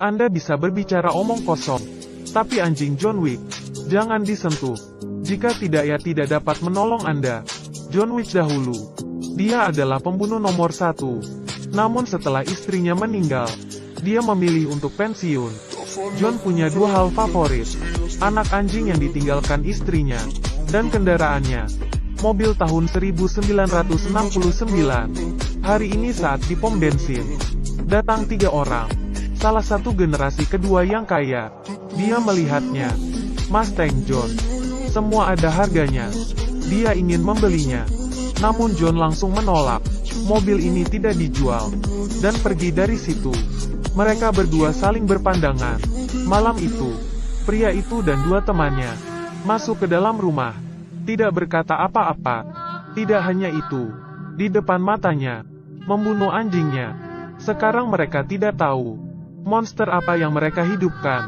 Anda bisa berbicara omong kosong. Tapi anjing John Wick, jangan disentuh. Jika tidak ia tidak dapat menolong Anda. John Wick dahulu. Dia adalah pembunuh nomor 1. Namun setelah istrinya meninggal, dia memilih untuk pensiun. John punya 2 hal favorit. Anak anjing yang ditinggalkan istrinya, dan kendaraannya. Mobil tahun 1969. Hari ini saat di pom bensin, datang 3 orang. Salah satu generasi kedua yang kaya. Dia melihatnya. Mustang John. Semua ada harganya. Dia ingin membelinya. Namun John langsung menolak. Mobil ini tidak dijual. Dan pergi dari situ. Mereka berdua saling berpandangan. Malam itu, pria itu dan 2 temannya masuk ke dalam rumah. Tidak berkata apa-apa. Tidak hanya itu. Di depan matanya, membunuh anjingnya. Sekarang mereka tidak tahu monster apa yang mereka hidupkan.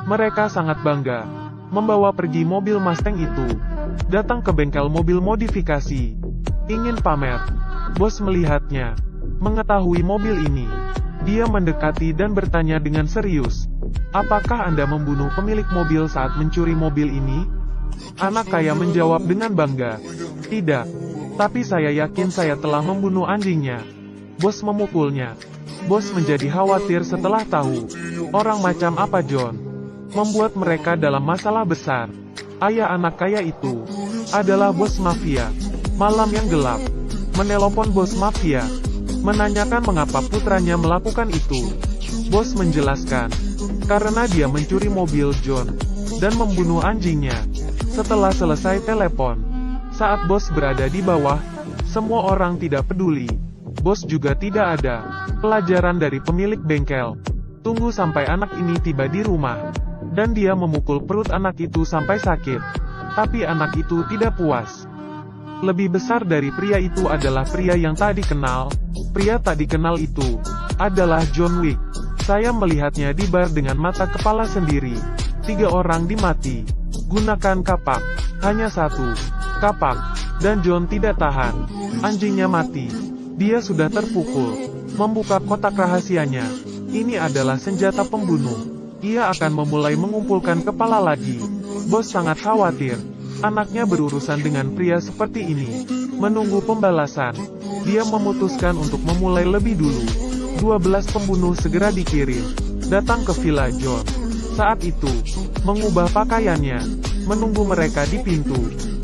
Mereka sangat bangga membawa pergi mobil Mustang itu. Datang ke bengkel mobil modifikasi. Ingin pamer. Bos melihatnya. Mengetahui mobil ini. Dia mendekati dan bertanya dengan serius. Apakah Anda membunuh pemilik mobil saat mencuri mobil ini? Anak kaya menjawab dengan bangga. Tidak. Tapi saya yakin saya telah membunuh anjingnya. Bos memukulnya. Bos menjadi khawatir setelah tahu. Orang macam apa John membuat mereka dalam masalah besar. Ayah anak kaya itu adalah bos mafia. Malam yang gelap. Menelepon bos mafia. Menanyakan mengapa putranya melakukan itu. Bos menjelaskan. Karena dia mencuri mobil John. Dan membunuh anjingnya. Setelah selesai telepon. Saat bos berada di bawah. Semua orang tidak peduli. Bos juga tidak ada. Pelajaran dari pemilik bengkel. Tunggu sampai anak ini tiba di rumah. Dan dia memukul perut anak itu sampai sakit. Tapi anak itu tidak puas. Lebih besar dari pria itu adalah pria yang tak dikenal. Pria tak dikenal itu adalah John Wick. Saya melihatnya di bar dengan mata kepala sendiri. 3 orang dimati. Gunakan kapak. Hanya 1 kapak. Dan John tidak tahan. Anjingnya mati. Dia sudah terpukul. Membuka kotak rahasianya. Ini adalah senjata pembunuh. Ia akan memulai mengumpulkan kepala lagi. Bos sangat khawatir. Anaknya berurusan dengan pria seperti ini. Menunggu pembalasan. Dia memutuskan untuk memulai lebih dulu. 12 pembunuh segera dikirim. Datang ke Villa John. Saat itu, mengubah pakaiannya. Menunggu mereka di pintu.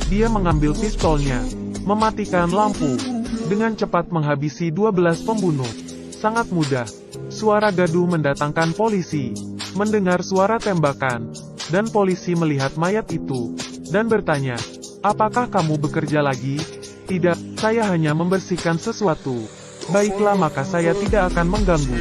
Dia mengambil pistolnya. Mematikan lampu. Dengan cepat menghabisi 12 pembunuh. Sangat mudah. Suara gaduh mendatangkan polisi. Mendengar suara tembakan. Dan polisi melihat mayat itu. Dan bertanya, apakah kamu bekerja lagi? Tidak, saya hanya membersihkan sesuatu. Baiklah maka saya tidak akan mengganggu.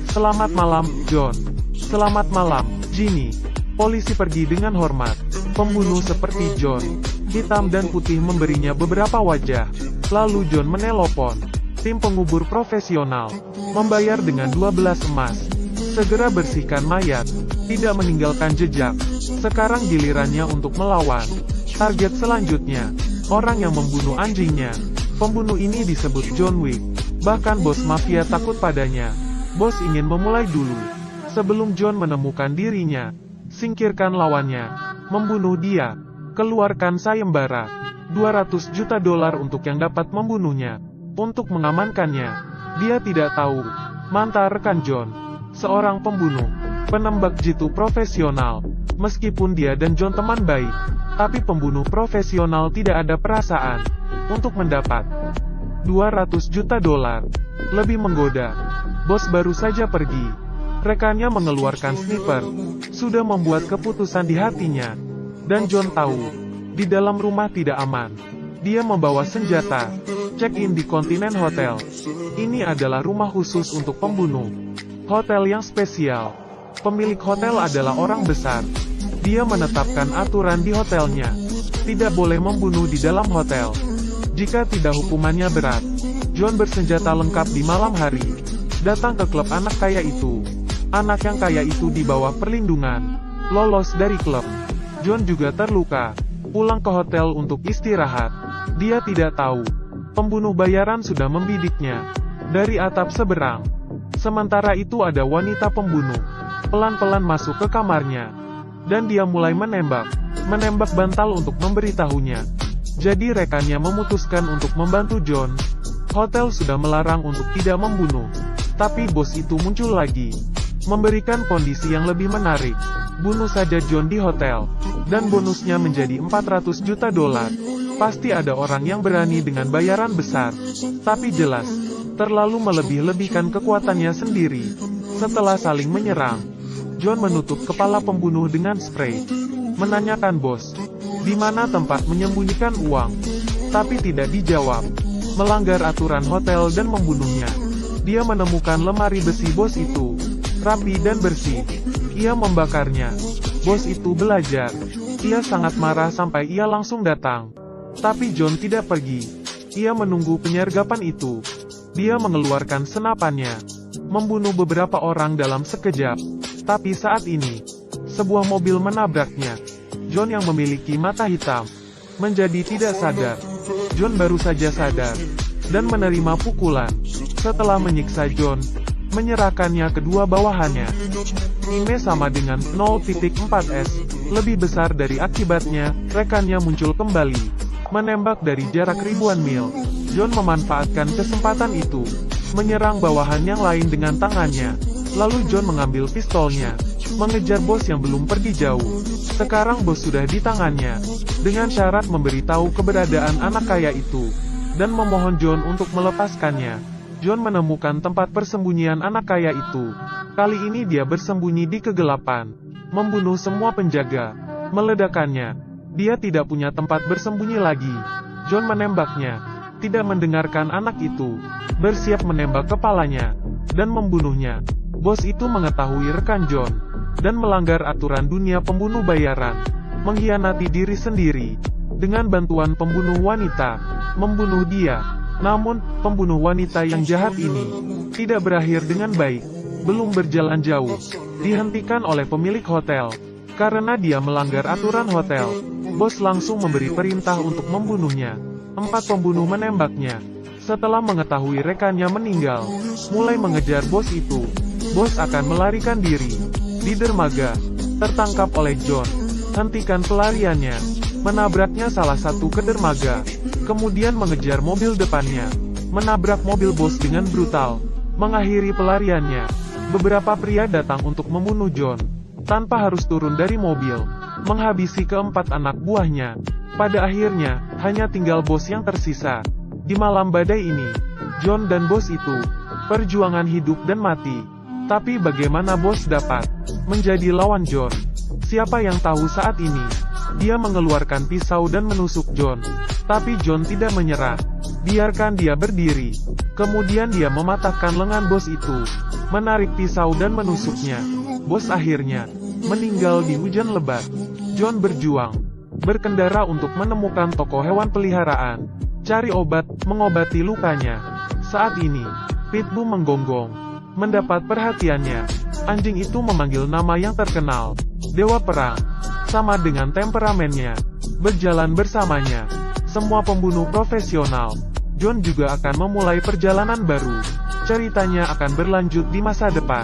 Selamat malam, John. Selamat malam, Ginny. Polisi pergi dengan hormat. Pembunuh seperti John, hitam dan putih memberinya beberapa wajah. Lalu John menelpon tim pengubur profesional, membayar dengan 12 emas. Segera bersihkan mayat, tidak meninggalkan jejak. Sekarang gilirannya untuk melawan. Target selanjutnya, orang yang membunuh anjingnya. Pembunuh ini disebut John Wick. Bahkan bos mafia takut padanya. Bos ingin memulai dulu. Sebelum John menemukan dirinya, singkirkan lawannya. Membunuh dia. Keluarkan sayembara. 200 juta dolar untuk yang dapat membunuhnya. Untuk mengamankannya. Dia tidak tahu. Mantan rekan John. Seorang pembunuh. Penembak jitu profesional. Meskipun dia dan John teman baik. Tapi pembunuh profesional tidak ada perasaan. Untuk mendapat 200 juta dolar. Lebih menggoda. Bos baru saja pergi. Rekannya mengeluarkan sniper. Sudah membuat keputusan di hatinya. Dan John tahu. Di dalam rumah tidak aman. Dia membawa senjata. Check-in di Continent Hotel. Ini adalah rumah khusus untuk pembunuh. Hotel yang spesial. Pemilik hotel adalah orang besar. Dia menetapkan aturan di hotelnya. Tidak boleh membunuh di dalam hotel. Jika tidak hukumannya berat. John bersenjata lengkap di malam hari. Datang ke klub anak kaya itu. Anak yang kaya itu di bawah perlindungan. Lolos dari klub. John juga terluka. Pulang ke hotel untuk istirahat. Dia tidak tahu. Pembunuh bayaran sudah membidiknya. Dari atap seberang. Sementara itu ada wanita pembunuh. pelan-pelan masuk ke kamarnya. Dan dia mulai menembak bantal untuk memberitahunya. Jadi rekannya memutuskan untuk membantu John. Hotel sudah melarang untuk tidak membunuh. Tapi bos itu muncul lagi, memberikan kondisi yang lebih menarik. Bunuh saja John di hotel, dan bonusnya menjadi 400 juta dolar. Pasti ada orang yang berani dengan bayaran besar. Tapi jelas, terlalu melebih-lebihkan kekuatannya sendiri. Setelah saling menyerang, John menutup kepala pembunuh dengan spray. Menanyakan bos, di mana tempat menyembunyikan uang. Tapi tidak dijawab. Melanggar aturan hotel dan membunuhnya. Dia menemukan lemari besi bos itu, rapi dan bersih. Ia membakarnya. Bos itu belajar. Ia sangat marah sampai ia langsung datang. Tapi John tidak pergi. Ia menunggu penyergapan itu. Dia mengeluarkan senapannya, membunuh beberapa orang dalam sekejap. Tapi saat ini, sebuah mobil menabraknya. John yang memiliki mata hitam, menjadi tidak sadar. John baru saja sadar, dan menerima pukulan. Setelah menyiksa John, menyerahkannya kedua bawahannya. Ini sama dengan 0.4S, lebih besar dari akibatnya, rekannya muncul kembali. Menembak dari jarak ribuan mil. John memanfaatkan kesempatan itu, menyerang bawahan yang lain dengan tangannya. Lalu John mengambil pistolnya, mengejar bos yang belum pergi jauh. Sekarang bos sudah di tangannya, dengan syarat memberitahu keberadaan anak kaya itu, dan memohon John untuk melepaskannya. John menemukan tempat persembunyian anak kaya itu. Kali ini dia bersembunyi di kegelapan, membunuh semua penjaga, meledakannya. Dia tidak punya tempat bersembunyi lagi. John menembaknya, tidak mendengarkan anak itu, bersiap menembak kepalanya, dan membunuhnya. Bos itu mengetahui rekan John, dan melanggar aturan dunia pembunuh bayaran, mengkhianati diri sendiri, dengan bantuan pembunuh wanita, membunuh dia. Namun, pembunuh wanita yang jahat ini, tidak berakhir dengan baik. Belum berjalan jauh, dihentikan oleh pemilik hotel, karena dia melanggar aturan hotel. Bos langsung memberi perintah untuk membunuhnya. 4 pembunuh menembaknya. Setelah mengetahui rekannya meninggal, mulai mengejar bos itu. Bos akan melarikan diri. Di dermaga, tertangkap oleh John. Hentikan pelariannya. Menabraknya salah satu ke dermaga. Kemudian mengejar mobil depannya. Menabrak mobil bos dengan brutal. Mengakhiri pelariannya. Beberapa pria datang untuk membunuh John, tanpa harus turun dari mobil. Menghabisi keempat anak buahnya. Pada akhirnya, hanya tinggal bos yang tersisa. Di malam badai ini, John dan bos itu, perjuangan hidup dan mati. Tapi bagaimana bos dapat menjadi lawan John? Siapa yang tahu saat ini? Dia mengeluarkan pisau dan menusuk John. Tapi John tidak menyerah. Biarkan dia berdiri. Kemudian dia mematahkan lengan bos itu, menarik pisau dan menusuknya. Bos akhirnya meninggal di hujan lebat. John berjuang, berkendara untuk menemukan toko hewan peliharaan, cari obat, mengobati lukanya. Saat ini, Pitbull menggonggong, mendapat perhatiannya. Anjing itu memanggil nama yang terkenal, Dewa Perang. Sama dengan temperamennya, berjalan bersamanya. Semua pembunuh profesional. John juga akan memulai perjalanan baru. Ceritanya akan berlanjut di masa depan.